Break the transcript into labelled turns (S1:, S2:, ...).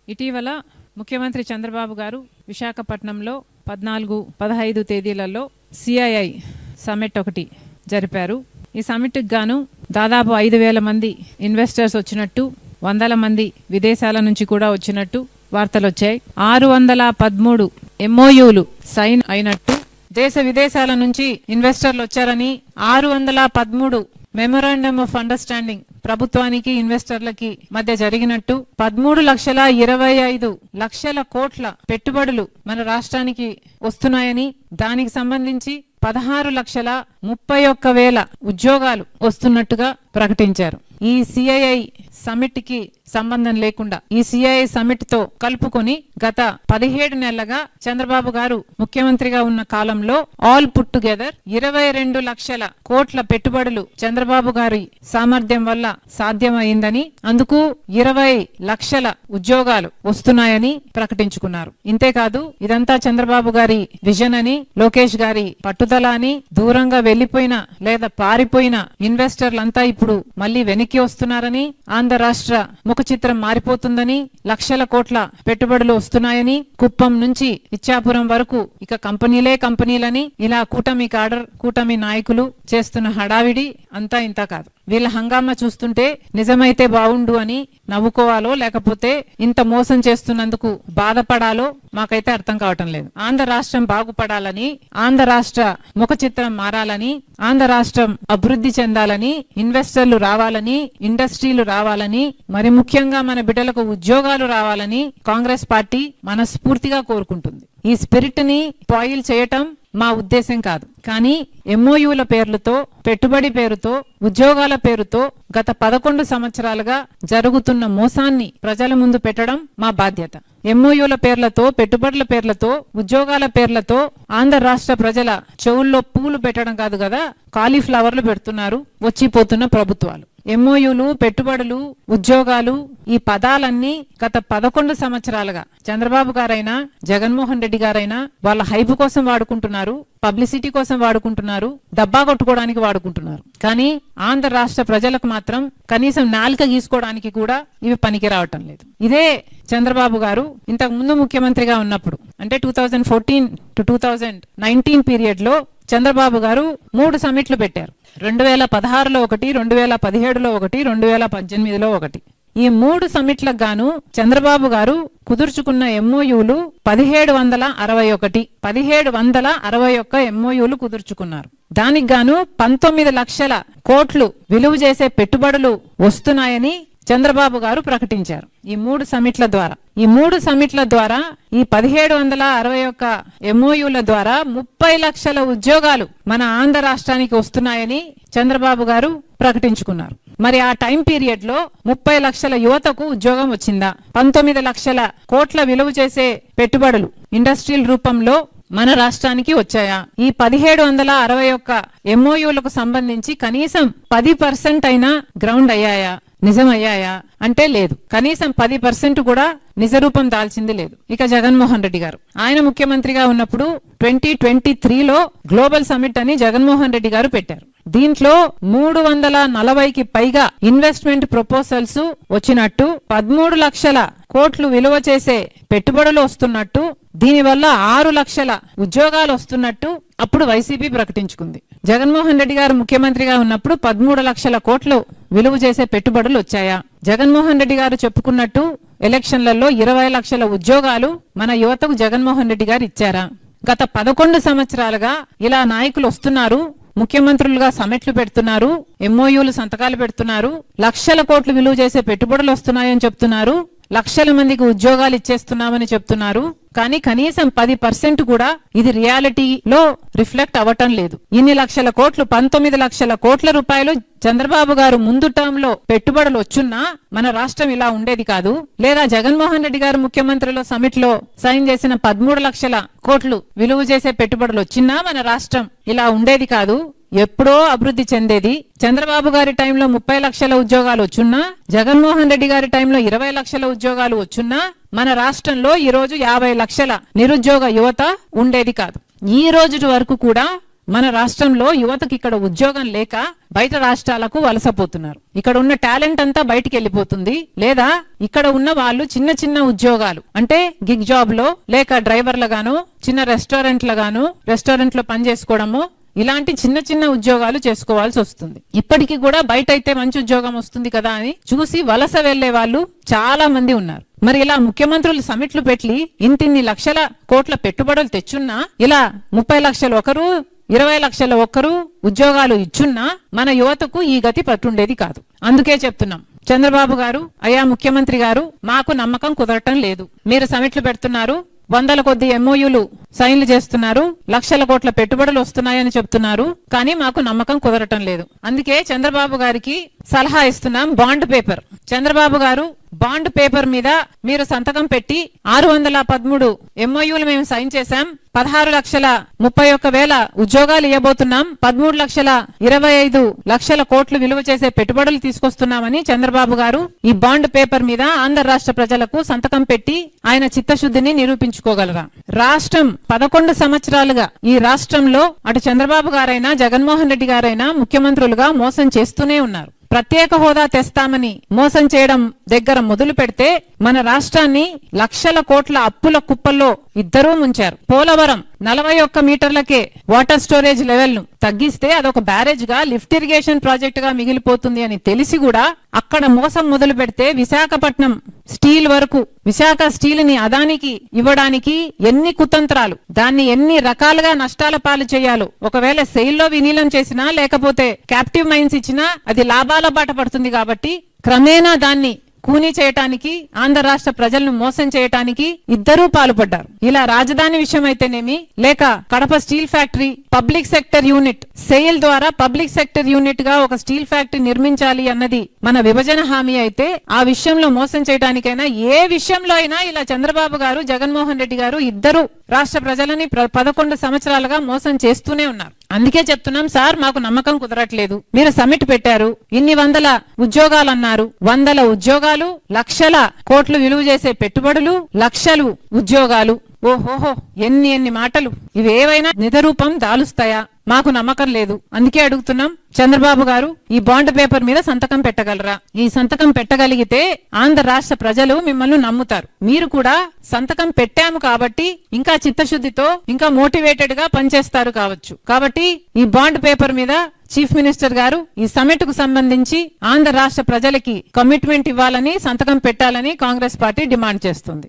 S1: ఇటీవల ముఖ్యమంత్రి చంద్రబాబు గారు విశాఖపట్నంలో 14-15 తేదీలలో సిఐఐ సమ్మిట్ ఒకటి జరిపారు. ఈ సమ్మిట్కి గాను దాదాపు 5,000 మంది ఇన్వెస్టర్స్ వచ్చినట్టు, 100 మంది విదేశాల నుంచి కూడా వచ్చినట్టు వార్తలు వచ్చాయి. 613 MOUలు సైన్ అయినట్టు, దేశ విదేశాల నుంచి ఇన్వెస్టర్లు వచ్చారని 613 మెమొరాండమ్ ఆఫ్ అండర్స్టాండింగ్ ప్రభుత్వానికి ఇన్వెస్టర్లకి మధ్య జరిగినట్టు, 13,25,00,000 కోట్ల పెట్టుబడులు మన రాష్ట్రానికి వస్తున్నాయని, దానికి సంబంధించి 16,31,000 ఉద్యోగాలు వస్తున్నట్టుగా ప్రకటించారు. ఈ సిఐఐ సమ్మిట్ కి సంబంధం లేకుండా ఈ సిఐఐ సమ్మిట్ తో కలుపుకొని గత 17 నెలలుగా చంద్రబాబు గారు ముఖ్యమంత్రిగా ఉన్న కాలంలో ఆల్ పుట్ టుగెదర్ 22 లక్షల కోట్ల పెట్టుబడులు చంద్రబాబు గారి సామర్థ్యం వల్ల సాధ్యమైందని, అందుకు 20 లక్షల ఉద్యోగాలు వస్తున్నాయని ప్రకటించుకున్నారు. ఇంతేకాదు ఇదంతా చంద్రబాబు గారి విజన్ అని, లోకేష్ గారి పట్టుదల అని, దూరంగా వెళ్లిపోయిన లేదా పారిపోయిన ఇన్వెస్టర్లంతా ఇప్పుడు మళ్లీ వెనక్కి వస్తున్నారని, ఆంధ్ర రాష్ట్ర ముఖ చిత్రం మారిపోతుందని, లక్షల కోట్ల పెట్టుబడులు వస్తున్నాయని, కుప్పం నుంచి ఇచ్చాపురం వరకు ఇక కంపెనీలని ఇలా కూటమి కాడర్, కూటమి నాయకులు చేస్తున్న హడావిడి అంతా ఇంత కాదు. వీళ్ళ హంగామా చూస్తుంటే నిజమైతే బావుండు అని నవ్వుకోవాలో లేకపోతే ఇంత మోసం చేస్తున్నందుకు బాధపడాలో మాకైతే అర్థం కావటం లేదు. ఆంధ్ర రాష్ట్రం బాగుపడాలని, ఆంధ్ర రాష్ట్ర ముఖ చిత్రం మారాలని, ఆంధ్ర రాష్ట్రం అభివృద్ధి చెందాలని, ఇన్వెస్టర్లు రావాలని, ఇండస్ట్రీలు రావాలని, మరి ముఖ్యంగా మన బిడ్డలకు ఉద్యోగాలు రావాలని కాంగ్రెస్ పార్టీ మనస్ఫూర్తిగా కోరుకుంటుంది. ఈ స్పిరిట్ ని పాయిల్ చేయటం మా ఉద్దేశం కాదు. కానీ MOUల పేర్లతో, పెట్టుబడి పేరుతో, ఉద్యోగాల పేరుతో గత 11 సంవత్సరాలుగా జరుగుతున్న మోసాన్ని ప్రజల ముందు పెట్టడం మా బాధ్యత. MOUల పేర్లతో, పెట్టుబడుల పేర్లతో, ఉద్యోగాల పేర్లతో ఆంధ్ర రాష్ట్ర ప్రజల చెవుల్లో పూలు పెట్టడం కాదు కదా, కాలీఫ్లవర్లు పెడుతున్నారు వచ్చిపోతున్న ప్రభుత్వాలు. MOUలు, పెట్టుబడులు, ఉద్యోగాలు ఈ పదాలన్నీ గత 11 సంవత్సరాలుగా చంద్రబాబు గారైనా, జగన్మోహన్ రెడ్డి గారైనా వాళ్ళ హైప్ కోసం వాడుకుంటున్నారు, పబ్లిసిటీ కోసం వాడుకుంటున్నారు, డబ్బా కొట్టుకోవడానికి వాడుకుంటున్నారు. కానీ ఆంధ్ర రాష్ట్ర ప్రజలకు మాత్రం కనీసం నాలుక గీసుకోవడానికి కూడా ఇవి పనికి రావటం లేదు. ఇదే చంద్రబాబు గారు ఇంతకు ముందు ముఖ్యమంత్రిగా ఉన్నప్పుడు, అంటే 2014 to 2019 పీరియడ్ లో చంద్రబాబు గారు 3 సమ్మిట్లు పెట్టారు. 2016లో ఒకటి, 2017లో ఒకటి, 2018లో ఒకటి. ఈ 3 సమ్మిట్లకు గాను చంద్రబాబు గారు కుదుర్చుకున్న MOUలు 1761 MOUలు కుదుర్చుకున్నారు. దానికి గాను 19 లక్షల కోట్లు విలువ చేసే పెట్టుబడులు వస్తున్నాయని చంద్రబాబు గారు ప్రకటించారు. ఈ 3 సమ్మిట్ల ద్వారా ఈ 1761 MOUల ద్వారా 30 లక్షల ఉద్యోగాలు మన ఆంధ్ర రాష్ట్రానికి వస్తున్నాయని చంద్రబాబు గారు ప్రకటించుకున్నారు. మరి ఆ టైం పీరియడ్ లో 30 లక్షల యువతకు ఉద్యోగం వచ్చిందా? 19 లక్షల కోట్ల విలువ చేసే పెట్టుబడులు ఇండస్ట్రియల్ రూపంలో మన రాష్ట్రానికి వచ్చాయా? ఈ 1761 MOUలకు సంబంధించి కనీసం 10% అయినా గ్రౌండ్ అయ్యాయా, నిజమయ్యాయా అంటే లేదు. కనీసం 10% కూడా నిజరూపం దాల్చింది లేదు. ఇక జగన్మోహన్ రెడ్డి గారు, ఆయన ముఖ్యమంత్రిగా ఉన్నప్పుడు 2023లో గ్లోబల్ సమ్మిట్ అని జగన్మోహన్ రెడ్డి గారు పెట్టారు. దీంట్లో 340కి పైగా ఇన్వెస్ట్మెంట్ ప్రపోజల్స్ వచ్చినట్టు, 13 లక్షల కోట్లు విలువ చేసే పెట్టుబడులు వస్తున్నట్టు, దీనివల్ల 6 లక్షల ఉద్యోగాలు వస్తున్నట్టు అప్పుడు వైసీపీ ప్రకటించుకుంది. జగన్మోహన్ రెడ్డి గారు ముఖ్యమంత్రిగా ఉన్నప్పుడు 13 లక్షల కోట్లు విలువ చేసే పెట్టుబడులు వచ్చాయా? జగన్మోహన్ రెడ్డి గారు చెప్పుకున్నట్టు ఎలక్షన్లలో 20 లక్షల ఉద్యోగాలు మన యువతకు జగన్మోహన్ రెడ్డి గారు ఇచ్చారా? గత 11 సంవత్సరాలుగా ఇలా నాయకులు వస్తున్నారు, ముఖ్యమంత్రులుగా సమ్మిట్లు పెడుతున్నారు, MOUలు సంతకాలు పెడుతున్నారు, లక్షల కోట్లు విలువ చేసే పెట్టుబడులు వస్తున్నాయని చెప్తున్నారు, లక్షల మందికి ఉద్యోగాలు ఇచ్చేస్తున్నామని చెప్తున్నారు. కానీ కనీసం 10% కూడా ఇది రియాలిటీలో రిఫ్లెక్ట్ అవ్వటం లేదు. ఇన్ని లక్షల కోట్లు, 19 లక్షల కోట్ల రూపాయలు చంద్రబాబు గారు ముందు టర్మ్ లో పెట్టుబడులు వచ్చున్నా మన రాష్ట్రం ఇలా ఉండేది కాదు. లేదా జగన్మోహన్ రెడ్డి గారు ముఖ్యమంత్రిలో సమిట్ లో సైన్ చేసిన 13 లక్షల కోట్లు విలువ చేసే పెట్టుబడులు వచ్చినా మన రాష్ట్రం ఇలా ఉండేది కాదు, ఎప్పుడో అభివృద్ధి చెందేది. చంద్రబాబు గారి టైంలో 30 లక్షల ఉద్యోగాలు వచ్చున్నా, జగన్మోహన్ రెడ్డి గారి టైంలో 20 లక్షల ఉద్యోగాలు వచ్చున్నా మన రాష్ట్రంలో ఈ రోజు 50 లక్షల నిరుద్యోగ యువత ఉండేది కాదు. ఈ రోజు వరకు కూడా మన రాష్ట్రంలో యువతకి ఇక్కడ ఉద్యోగం లేక బయట రాష్ట్రాలకు వలసపోతున్నారు. ఇక్కడ ఉన్న టాలెంట్ అంతా బయటికి వెళ్ళిపోతుంది. లేదా ఇక్కడ ఉన్న వాళ్ళు చిన్న చిన్న ఉద్యోగాలు అంటే గిగ్ జాబ్ లో లేక డ్రైవర్లుగాను చిన్న రెస్టారెంట్లో పని చేసుకోవడము ఇలాంటి చిన్న చిన్న ఉద్యోగాలు చేసుకోవాల్సి వస్తుంది. ఇప్పటికీ కూడా బయట అయితే మంచి ఉద్యోగం వస్తుంది కదా అని చూసి వలస వెళ్లే వాళ్ళు చాలా మంది ఉన్నారు. మరి ఇలా ముఖ్యమంత్రులు సమిట్లు పెట్టి ఇంటిన్ని లక్షల కోట్ల పెట్టుబడులు తెచ్చున్నా ఇలా 30 లక్షలు ఒకరు 20 లక్షల ఒక్కరు ఉద్యోగాలు ఇచ్చున్నా మన యువతకు ఈ గతి పట్టుండేది కాదు. అందుకే చెప్తున్నాం, చంద్రబాబు గారు, అయ్యా ముఖ్యమంత్రి గారు, మాకు నమ్మకం కుదరటం లేదు. మీరు సమిట్లు పెడుతున్నారు, 100 కొద్ది MOUలు సైన్లు చేస్తున్నారు, లక్షల కోట్ల పెట్టుబడులు వస్తున్నాయని చెప్తున్నారు, కానీ మాకు నమ్మకం కుదరటం లేదు. అందుకే చంద్రబాబు గారికి సలహా ఇస్తున్నాం. బాండ్ పేపర్ చంద్రబాబు గారు బాండ్ పేపర్ మీద మీరు సంతకం పెట్టి 613 MOUలు మేము సైన్ చేశాం, 16,31,000 ఉద్యోగాలు ఇవ్వబోతున్నాం, 13,25,00,000 కోట్లు విలువ చేసే పెట్టుబడులు తీసుకొస్తున్నామని చంద్రబాబు గారు ఈ బాండ్ పేపర్ మీద ఆంధ్ర రాష్ట్ర ప్రజలకు సంతకం పెట్టి ఆయన చిత్తశుద్ధిని నిరూపించుకోగలరా? రాష్ట్రం 11 సంవత్సరాలుగా ఈ రాష్ట్రంలో అటు చంద్రబాబు గారైనా జగన్మోహన్ రెడ్డి గారైనా ముఖ్యమంత్రులుగా మోసం చేస్తూనే ఉన్నారు. ప్రత్యేక హోదా తెస్తామని మోసం చేయడం దగ్గర మొదలు పెడితే మన రాష్ట్రాన్ని లక్షల కోట్ల అప్పుల కుప్పల్లో ఇద్దరూ ముంచారు. పోలవరం 41 మీటర్లకే వాటర్ స్టోరేజ్ లెవెల్ ను తగ్గిస్తే అదొక బ్యారేజ్ గా లిఫ్ట్ ఇరిగేషన్ ప్రాజెక్ట్ గా మిగిలిపోతుంది అని తెలిసి కూడా అక్కడ మోసం మొదలు పెడితే విశాఖపట్నం స్టీల్ వరకు విశాఖ స్టీల్ ని అదానికి ఇవ్వడానికి ఎన్ని కుతంత్రాలు, దాన్ని ఎన్ని రకాలుగా నష్టాల పాలు చేయాలో, ఒకవేళ సెయిల్లో విలీనం చేసినా లేకపోతే క్యాప్టివ్ మైన్స్ ఇచ్చినా అది లాభాల బాట పడుతుంది కాబట్టి క్రమేణా దాన్ని కూనీ చేయటానికి ఆంధ్ర రాష్ట్ర ప్రజలను మోసం చేయటానికి ఇద్దరూ పాల్పడ్డారు. ఇలా రాజధాని విషయం అయితేనేమి లేక Kadapa steel factory public sector unit SAIL ద్వారా పబ్లిక్ సెక్టర్ యూనిట్ గా ఒక స్టీల్ ఫ్యాక్టరీ నిర్మించాలి అన్నది మన విభజన హామీ అయితే ఆ విషయంలో మోసం చేయడానికైనా ఏ విషయంలో అయినా ఇలా చంద్రబాబు గారు జగన్మోహన్ రెడ్డి గారు ఇద్దరు రాష్ట్ర ప్రజలని 11 సంవత్సరాలుగా మోసం చేస్తూనే ఉన్నారు. అందుకే చెప్తున్నాం సార్, మాకు నమ్మకం కుదరట్లేదు. మీరు సమిట్ పెట్టారు, ఇన్ని 100 ఉద్యోగాలు అన్నారు, 100 ఉద్యోగాలు, లక్షల కోట్లు విలువ చేసే పెట్టుబడులు, లక్షలు ఉద్యోగాలు. ఓహోహో, ఎన్ని మాటలు! ఇవేవైనా నిజరూపం దాలుస్తాయా? మాకు నమ్మకం లేదు. అందుకే అడుగుతున్నాం, చంద్రబాబు గారు ఈ బాండ్ పేపర్ మీద సంతకం పెట్టగలరా? ఈ సంతకం పెట్టగలిగితే ఆంధ్ర రాష్ట్ర ప్రజలు మిమ్మల్ని నమ్ముతారు. మీరు కూడా సంతకం పెట్టాము కాబట్టి ఇంకా చిత్తశుద్ధితో ఇంకా మోటివేటెడ్ గా పనిచేస్తారు కావచ్చు. కాబట్టి ఈ బాండ్ పేపర్ మీద చీఫ్ మినిస్టర్ గారు ఈ సమిట్ కు సంబంధించి ఆంధ్ర రాష్ట్ర ప్రజలకి కమిట్మెంట్ ఇవ్వాలని, సంతకం పెట్టాలని కాంగ్రెస్ పార్టీ డిమాండ్ చేస్తుంది.